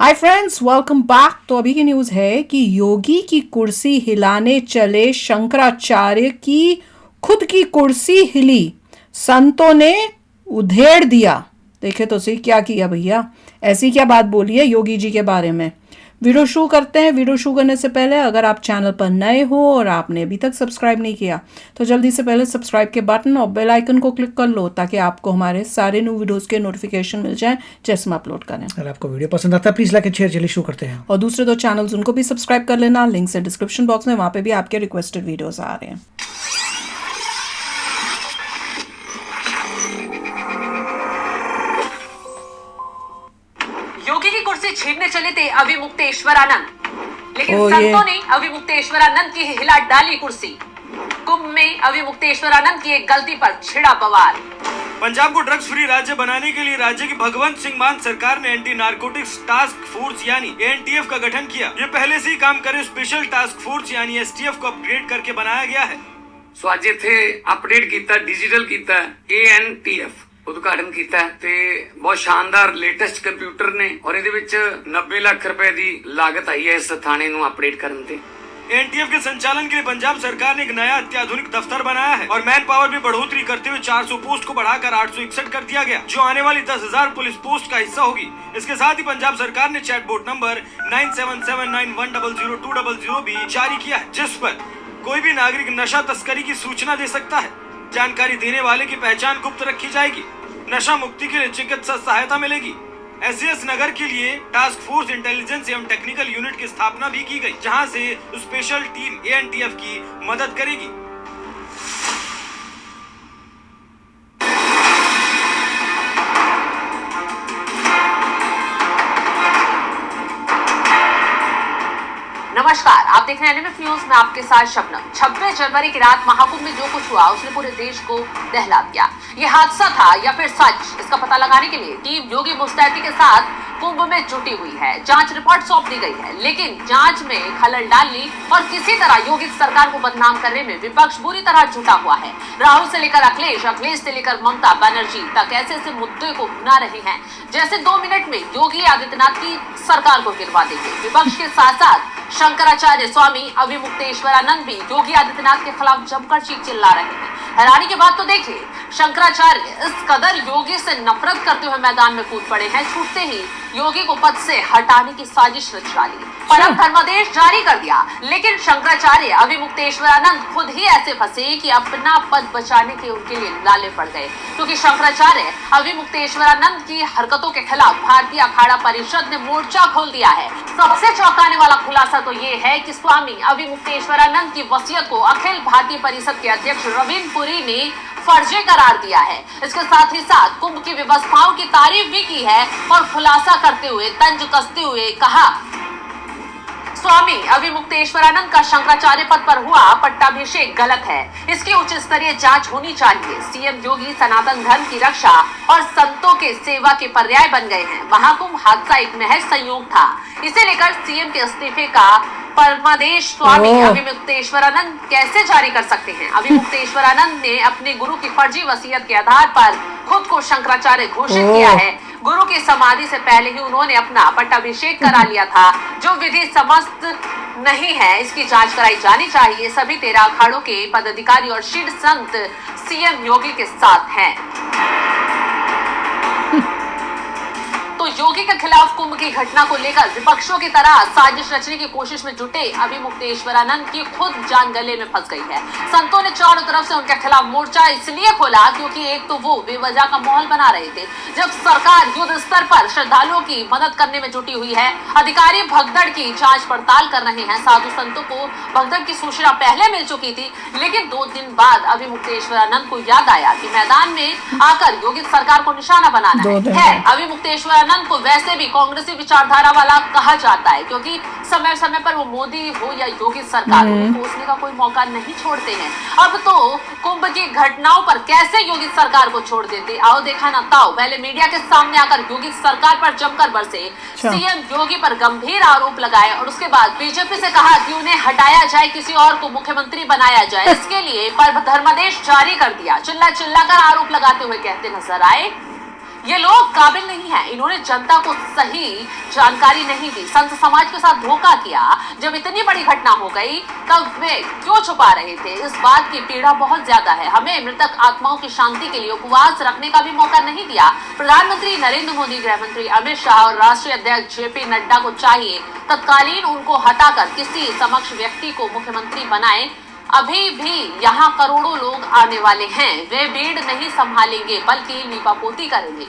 Hi friends, welcome back. तो अभी की न्यूज़ है कि योगी की कुर्सी हिलाने चले शंकराचार्य की खुद की कुर्सी हिली, संतों ने उधेड़ दिया। देखे तो सही क्या किया भैया, ऐसी क्या बात बोली है योगी जी के बारे में। वीडियो शुरू करते हैं। वीडियो शुरू करने से पहले अगर आप चैनल पर नए हो और आपने अभी तक सब्सक्राइब नहीं किया तो जल्दी से पहले सब्सक्राइब के बटन और बेल आइकन को क्लिक कर लो ताकि आपको हमारे सारे न्यू वीडियोस के नोटिफिकेशन मिल जाएं जैसे हम अपलोड करें। अगर आपको वीडियो पसंद आता है प्लीज लाइक एंड शेयर। चलिए शुरू करते हैं। और दूसरे दो चैनल्स उनको भी सब्सक्राइब कर लेना, लिंक है डिस्क्रिप्शन बॉक्स में, वहां पे भी आपके रिक्वेस्टेड वीडियोस आ रहे हैं। योगी की कुर्सी छीनने चले थे अविमुक्तेश्वरानंद, लेकिन ये संतों ने अविमुक्तेश्वरानंद की हिला डाली कुर्सी। कुंभ में अविमुक्तेश्वरानंद की एक गलती पर छिड़ा बवाल। पंजाब को ड्रग्स फ्री राज्य बनाने के लिए राज्य की भगवंत सिंह मान सरकार ने एंटी नारकोटिक्स टास्क फोर्स यानी एनटीएफ का गठन किया। ये पहले से ही काम करे स्पेशल टास्क फोर्स यानी एसटीएफ को अपग्रेड करके बनाया गया है। सो ਅੱਜ ਇੱਥੇ ਅਪਡੇਟ ਕੀਤਾ, ਡਿਜੀਟਲ ਕੀਤਾ, ANTF ਉਦਘਾਟਨ ਕੀਤਾ ਤੇ ਬਹੁਤ ਸ਼ਾਨਦਾਰ ਲੇਟੈਸਟ ਕੰਪਿਊਟਰ ਨੇ ਔਰ ਇਹਦੇ ਵਿੱਚ 90 ਲੱਖ रुपए ਦੀ ਲਾਗਤ ਆਈ ਹੈ ਇਸ ਥਾਣੇ ਨੂੰ ਅਪਡੇਟ ਕਰਨ ਤੇ। एनटीएफ के संचालन के लिए पंजाब सरकार ने एक नया अत्याधुनिक दफ्तर बनाया है और मैन पावर में बढ़ोतरी करते हुए 400 पोस्ट को बढ़ाकर 861 कर दिया गया, जो आने वाली 10,000 पुलिस पोस्ट का हिस्सा होगी। इसके साथ ही पंजाब सरकार ने चैटबोट नंबर 9779100200 भी जारी किया है, जिस पर कोई भी नागरिक नशा तस्करी की सूचना दे सकता है। जानकारी देने वाले की पहचान गुप्त रखी जाएगी। नशा मुक्ति के लिए चिकित्सा सहायता मिलेगी। एसएस नगर के लिए टास्क फोर्स इंटेलिजेंस एवं टेक्निकल यूनिट की स्थापना भी की गई, जहां से स्पेशल टीम एएनटीएफ की मदद करेगी। नमस्कार, आप देख रहे हैं एनएमएफ न्यूज में आपके साथ शबनम। 26 जनवरी की रात महाकुंभ में जो कुछ हुआ उसने पूरे देश को दहला दिया। ये हादसा था या फिर सच, इसका पता लगाने के लिए टीम योगी मुस्तैदी के साथ कुंभ में जुटी हुई है। जांच रिपोर्ट सौंप दी गई है, लेकिन जांच में खलल डालने और किसी तरह योगी सरकार को बदनाम करने में विपक्ष बुरी तरह जुटा हुआ है। राहुल से लेकर अखिलेश, अखिलेश से लेकर ममता बनर्जी तक ऐसे ऐसे मुद्दे को भुना रहे हैं जैसे 2 मिनट में योगी आदित्यनाथ की सरकार को गिरवा देंगे। विपक्ष के साथ साथ शंकराचार्य स्वामी अविमुक्तेश्वरानंद भी योगी आदित्यनाथ के खिलाफ जमकर चीख चिल्ला रहे हैं। हैरानी की बात तो देखिए, शंकराचार्य इस कदर योगी से नफरत करते हुए मैदान में कूद पड़े हैं, छूटते ही योगी को पद से हटाने की साजिश रच डाली, परम धर्मादेश जारी कर दिया। लेकिन शंकराचार्य अविमुक्तेश्वरानंद खुद ही ऐसे फंसे कि अपना पद बचाने के उनके लिए लाले पड़ गए, क्योंकि शंकराचार्य अविमुक्तेश्वरानंद की हरकतों के खिलाफ भारतीय अखाड़ा परिषद ने मोर्चा खोल दिया है। सबसे चौंकाने वाला खुलासा तो ये है कि स्वामी अविमुक्तेश्वरानंद की वसीयत को अखिल भारतीय परिषद के अध्यक्ष रवीन पुरी ने फर्जी करार दिया है। इसके साथ ही साथ कुंभ की व्यवस्थाओं की तारीफ भी की है और खुलासा करते हुए, तंज कसते हुए कहा, स्वामी अविमुक्तेश्वरानंद का शंकराचार्य पद पर हुआ पट्टाभिषेक गलत है, इसकी उच्च स्तरीय जांच होनी चाहिए। सीएम योगी सनातन धर्म की रक्षा और संतों के सेवा के पर्याय बन गए हैं। महाकुंभ हादसा एक महज संयोग था। इसे लेकर सीएम के इस्तीफे का परमादेश स्वामी अविमुक्तेश्वरानंद कैसे जारी कर सकते हैं? अविमुक्तेश्वरानंद ने अपने गुरु की फर्जी वसीयत के आधार पर खुद को शंकराचार्य घोषित किया है। गुरु की समाधि से पहले ही उन्होंने अपना पट्टाभिषेक करा लिया था, जो विधि समस्त नहीं है। इसकी जांच कराई जानी चाहिए। सभी 13 अखाड़ों के पदाधिकारी और शीर्ष संत सीएम योगी के साथ हैं। तो योगी के खिलाफ कुंभ की घटना को लेकर विपक्षों की तरह साजिश रचने की कोशिश में जुटे अविमुक्तेश्वरानंद की खुद जान गले में फंस गई है। संतों ने चारों तरफ से उनके खिलाफ मोर्चा इसलिए खोला क्योंकि एक तो वो बेवजह का माहौल बना रहे थे। जब सरकार युद्ध स्तर पर श्रद्धालुओं की मदद करने में जुटी हुई है, अधिकारी भगदड़ की जांच पड़ताल कर रहे हैं। साधु संतों को भगदड़ की सूचना पहले मिल चुकी थी, लेकिन 2 दिन बाद अविमुक्तेश्वरानंद को याद आया कि मैदान में आकर योगी सरकार को निशाना बनाना है। अविमुक्तेश्वरानंद को वैसे भी कांग्रेसी विचारधारा वाला कहा जाता है, क्योंकि समय समय पर वो मोदी हो या योगी सरकार उन्हें कोसने का कोई मौका नहीं छोड़ते हैं। अब तो कुंभ की घटनाओं पर कैसे योगी सरकार को छोड़ देते, आओ देखा ना ताओ। पहले मीडिया के सामने आकर योगी सरकार पर जमकर बरसे, सीएम योगी पर गंभीर आरोप लगाए और उसके बाद बीजेपी से कहा कि उन्हें हटाया जाए, किसी और को मुख्यमंत्री बनाया जाए। इसके लिए धर्मादेश जारी कर दिया। चिल्ला चिल्लाकर आरोप लगाते हुए कहते नजर आए, ये लोग काबिल नहीं हैं, इन्होंने जनता को सही जानकारी नहीं दी, संत समाज के साथ धोखा किया। जब इतनी बड़ी घटना हो गई तब वे क्यों छुपा रहे थे? इस बात की पीड़ा बहुत ज्यादा है। हमें मृतक आत्माओं की शांति के लिए उपवास रखने का भी मौका नहीं दिया। प्रधानमंत्री नरेंद्र मोदी, गृह मंत्री अमित शाह और राष्ट्रीय अध्यक्ष जेपी नड्डा को चाहिए तत्कालीन उनको हटाकर किसी समक्ष व्यक्ति को मुख्यमंत्री बनाए। अभी भी यहाँ करोड़ों लोग आने वाले हैं, वे भीड़ नहीं संभालेंगे बल्कि लीपापोती करेंगे।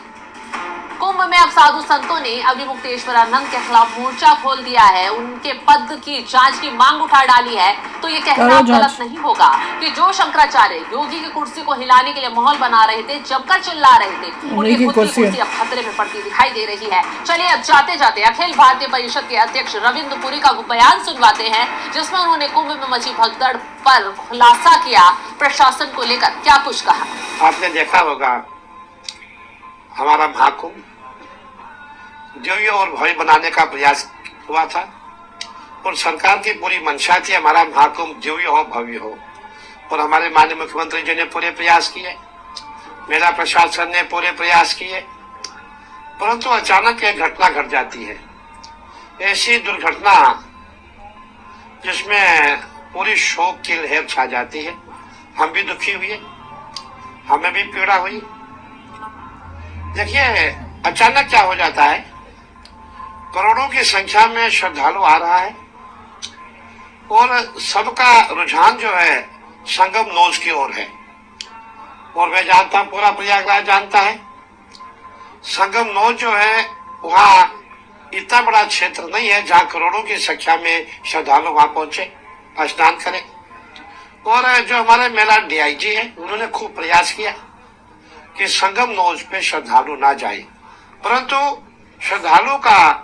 कुंभ में अब साधु संतों ने अभिमुक्तेश्वरानंद के खिलाफ मोर्चा खोल दिया है, उनके पद की जांच की मांग उठा डाली है। तो ये कहना गलत नहीं होगा कि जो शंकराचार्य योगी की कुर्सी को हिलाने के लिए माहौल बना रहे थे, जमकर चिल्ला रहे थे, उनकी खुद की कुर्सी अब खतरे में पड़ती दिखाई दे रही है। चलिए अब जाते जाते अखिल भारतीय परिषद के अध्यक्ष रविंद्र पुरी का बयान सुनवाते हैं, जिसमें उन्होंने कुंभ में मची भगदड़ पर खुलासा किया, प्रशासन को लेकर क्या कुछ कहा। आपने देखा होगा हमारा महाकुंभ दिव्य और भव्य बनाने का प्रयास हुआ था और सरकार की पूरी मंशा थी हमारा महाकुंभ दिव्य हो, भव्य हो। और हमारे माननीय मुख्यमंत्री जी ने पूरे प्रयास किए, मेरा प्रशासन ने पूरे प्रयास किए, परंतु अचानक एक घटना घट जाती है, ऐसी दुर्घटना जिसमें पूरी शोक की लहर छा जाती है। हम भी दुखी हुए, हमें भी पीड़ा हुई। देखिए अचानक क्या हो जाता है, करोड़ों की संख्या में श्रद्धालु आ रहा है और सबका रुझान जो है संगम नोज की ओर है। और मैं जानता हूं, पूरा प्रयागराज जानता है, संगम नोज जो है वहां इतना बड़ा क्षेत्र नहीं है जहां करोड़ों की संख्या में श्रद्धालु वहां पहुंचे, स्नान करें। और जो हमारे मेला डीआईजी है, उन्होंने खूब प्रयास किया कि संगम नोज पे श्रद्धालु ना जाए, परंतु श्रद्धालु का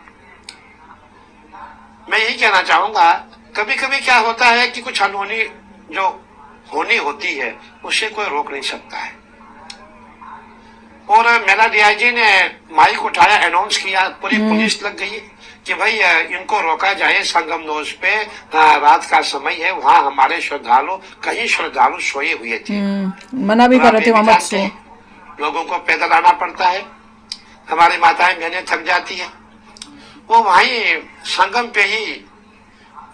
मैं यही कहना चाहूंगा, कभी कभी क्या होता है कि कुछ अनहोनी जो होनी होती है उसे कोई रोक नहीं सकता है। और मेला डीआईजी ने माइक उठाया, अनाउंस किया, पूरी पुलिस लग गई कि भाई इनको रोका जाए, संगम नोज पे रात का समय है, वहाँ हमारे श्रद्धालु, कहीं श्रद्धालु सोए हुए थे, मना भी कर रहे थे वहां से। लोगों को पैदल आना पड़ता है, हमारी माताएं बहनें थक जाती है, वो वहीं संगम पे ही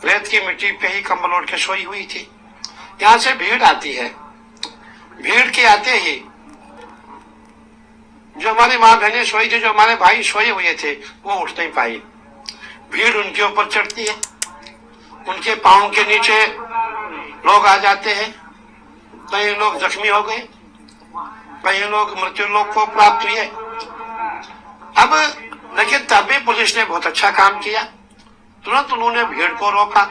रेत की मिट्टी पे ही कंबल ओढ़ के सोई हुई थी। यहाँ से भीड़ आती है, भीड़ के आते ही जो हमारी माँ बहनें सोई थी, जो हमारे भाई सोए हुए थे, वो उठ नहीं पाई। भीड़ उनके ऊपर चढ़ती है, उनके पांव के नीचे लोग आ जाते हैं, कई लोग जख्मी हो गए, कई लोग मृत्यु लोक को प्राप्त हुए। अब लेकिन तब भी पुलिस ने बहुत अच्छा काम किया, तुरंत उन्होंने भीड़ को रोका,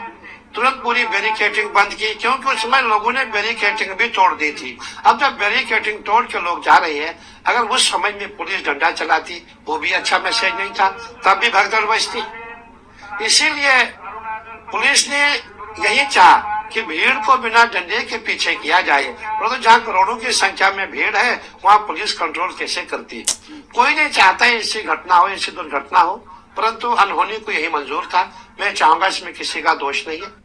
तुरंत पूरी बैरिकेडिंग बंद की, क्योंकि उस समय लोगों ने बैरिकेडिंग भी तोड़ दी थी। अब जब बैरिकेडिंग तोड़ के लोग जा रहे हैं, अगर उस समय में पुलिस डंडा चलाती, वो भी अच्छा मैसेज नहीं था, तब भी भगदड़ बचती। इसीलिए पुलिस ने यही चाहा कि भीड़ को बिना डंडे के पीछे किया जाए, परंतु तो जहाँ करोड़ों की संख्या में भीड़ है वहाँ पुलिस कंट्रोल कैसे करती? कोई नहीं चाहता है ऐसी घटना हो, ऐसी दुर्घटना हो, परंतु अनहोनी को यही मंजूर था। मैं चाहूंगा इसमें किसी का दोष नहीं है।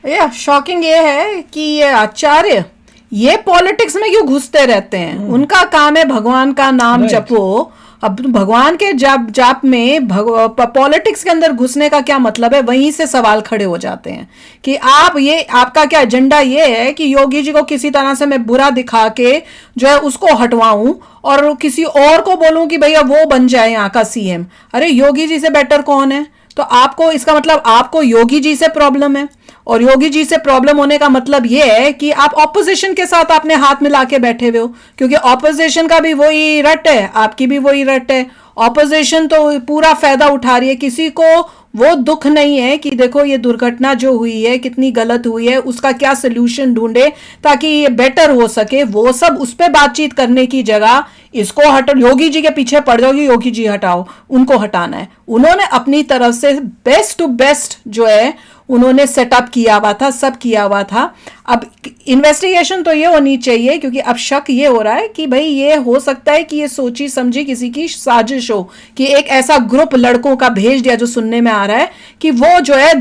ये शॉकिंग ये है कि ये आचार्य ये पॉलिटिक्स में क्यों घुसते रहते हैं? उनका काम है भगवान का नाम जपो। अब भगवान के जाप में पॉलिटिक्स के अंदर घुसने का क्या मतलब है? वहीं से सवाल खड़े हो जाते हैं कि आपका क्या एजेंडा ये है कि योगी जी को किसी तरह से मैं बुरा दिखा के जो है उसको हटवाऊं और किसी और को बोलूं कि भैया वो बन जाए यहाँ का सीएम। अरे योगी जी से बेटर कौन है? तो आपको इसका मतलब आपको योगी जी से प्रॉब्लम है, और योगी जी से प्रॉब्लम होने का मतलब ये है कि आप ऑपोजिशन के साथ आपने हाथ मिला के बैठे हुए हो, क्योंकि ऑपोजिशन का भी वही रट है, आपकी भी वही रट है। ऑपोजिशन तो पूरा फायदा उठा रही है, किसी को वो दुख नहीं है कि देखो ये दुर्घटना जो हुई है कितनी गलत हुई है, उसका क्या सोल्यूशन ढूंढे ताकि ये बेटर हो सके। वो सब उस पर बातचीत करने की जगह इसको हटो, योगी जी के पीछे पड़ जाओ, योगी जी हटाओ, उनको हटाना है। उन्होंने अपनी तरफ से बेस्ट टू बेस्ट जो है उन्होंने सेटअप किया हुआ था, सब किया हुआ था। अब इन्वेस्टिगेशन तो ये होनी चाहिए, क्योंकि अब शक ये हो रहा है कि भाई ये हो सकता है कि ये सोची समझी किसी की साजिश हो, कि एक ऐसा ग्रुप लड़कों का भेज दिया, जो सुनने में आ रहा है कि वो जो है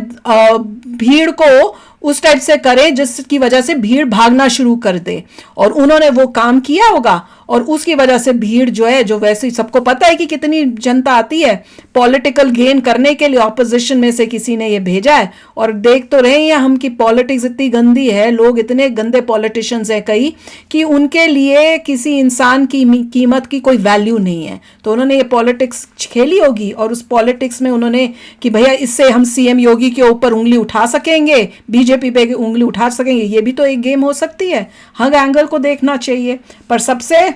भीड़ को उस टाइप से करे जिसकी वजह से भीड़ भागना शुरू कर दे, और उन्होंने वो काम किया होगा। और उसकी वजह से भीड़ जो है, जो वैसे सबको पता है कि कितनी जनता आती है पॉलिटिकल गेन करने के लिए, ऑपोजिशन में से किसी ने ये भेजा है। और देख तो रहे हैं हम कि पॉलिटिक्स इतनी गंदी है, लोग इतने गंदे पॉलिटिशियंस हैं कई, कि उनके लिए किसी इंसान की कीमत की कोई वैल्यू नहीं है। तो उन्होंने ये पॉलिटिक्स खेली होगी, और उस पॉलिटिक्स में उन्होंने कि भैया इससे हम सीएम योगी के ऊपर उंगली उठा सकेंगे, बीजेपी पे उंगली उठा सकेंगे, ये भी तो एक गेम हो सकती है। हर एंगल को देखना चाहिए। पर सबसे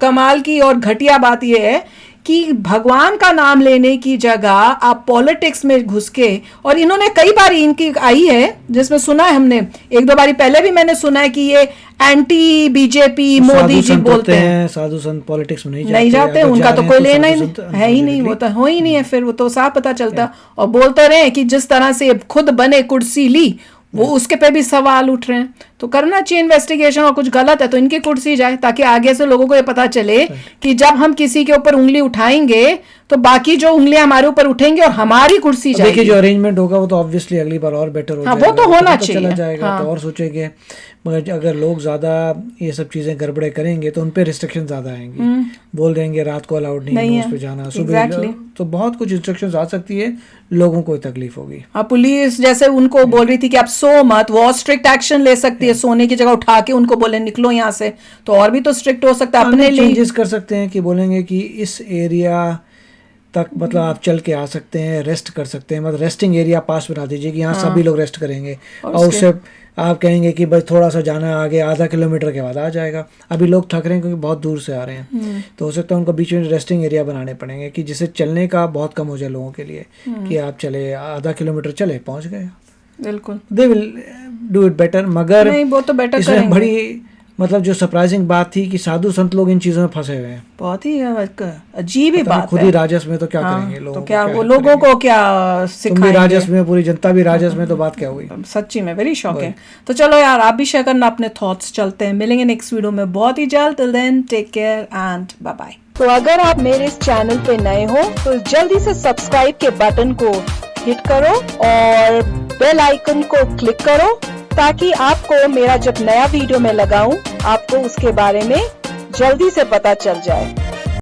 कमाल की और घटिया बात यह है कि भगवान का नाम लेने की जगह आप पॉलिटिक्स में घुस के, और इन्होंने कई बार इनकी आई है जिसमें सुना है हमने, एक दो बारी पहले भी मैंने सुना है कि ये एंटी बीजेपी मोदी जी बोलते हैं। साधु संत पॉलिटिक्स में नहीं जाते, उनका तो कोई लेना ही है ही नहीं, वो तो हो ही नहीं है, फिर वो तो साफ पता चलता। और बोलते रहे कि जिस तरह से खुद बने कुर्सी ली, वो उसके पे भी सवाल उठ रहे हैं। तो करना चाहिए इन्वेस्टिगेशन, और कुछ गलत है तो इनकी कुर्सी जाए, ताकि आगे से लोगों को ये पता चले कि जब हम किसी के ऊपर उंगली उठाएंगे तो बाकी जो उंगलियां हमारे ऊपर उठेंगे और हमारी कुर्सी जाएगी। देखिए जो अरेंजमेंट होगा वो तो ऑब्वियसली अगली बार और बेटर हो जाएगा। वो तो होना चाहिए, चला जाएगा तो और सोचेंगे। मगर अगर लोग ज्यादा ये सब चीजें गड़बड़े करेंगे तो उनपे रिस्ट्रिक्शन ज्यादा आएंगे, बोल देंगे रात को अलाउड नहीं है उस पे जाना, सुबह तो बहुत कुछ रिस्ट्रिक्शंस आ सकती है, लोगों को तकलीफ होगी। पुलिस जैसे उनको बोल रही थी कि आप सो मत, वो स्ट्रिक्ट एक्शन ले सकती है, सोने की जगह उठा के उनको बोले निकलो यहाँ से, तो और भी तो स्ट्रिक्ट हो सकता है। अपने लिए चेंजेस कर सकते हैं कि बोलेंगे कि इस एरिया तक मतलब आप चल के आ सकते हैं, रेस्ट कर सकते हैं, मतलब रेस्टिंग एरिया पास बना दीजिए कि यहाँ सभी लोग रेस्ट करेंगे, और उससे आप कहेंगे कि बस थोड़ा सा जाना आगे, आधा किलोमीटर के बाद आ जाएगा। अभी लोग थक रहे हैं क्योंकि बहुत दूर से आ रहे हैं, तो हो सकता है उनको बीच में रेस्टिंग एरिया बनाने पड़ेंगे कि जिससे चलने का बहुत कम हो जाए लोगों के लिए, कि आप चले आधा किलोमीटर चले पहुंच गए। बिल्कुल they will do it better. मगर नहीं, वो तो बेटर इसमें बड़ी मतलब जो सरप्राइजिंग बात थी कि साधु संत लोग इन चीजों में फंसे हुए हैं। बहुत ही अजीब ही बात है। खुद ही राजस्व में तो क्या करेंगे लोग, तो क्या वो लोगों को क्या सिखाएंगे? तुम भी राजस्व में, पूरी जनता भी राजस्व में, तो बात क्या हुई? सच्ची में वेरी शॉकिंग। तो चलो यार, आप भी शेयर करना अपने थॉट्स। चलते हैं, मिलेंगे नेक्स्ट वीडियो में बहुत ही जल्द। Till then take care and bye bye. तो अगर आप मेरे इस चैनल पे नए हो तो जल्दी से सब्सक्राइब के बटन को हिट करो और बेल आइकन को क्लिक करो, ताकि आपको मेरा जब नया वीडियो मैं लगाऊं आपको उसके बारे में जल्दी से पता चल जाए।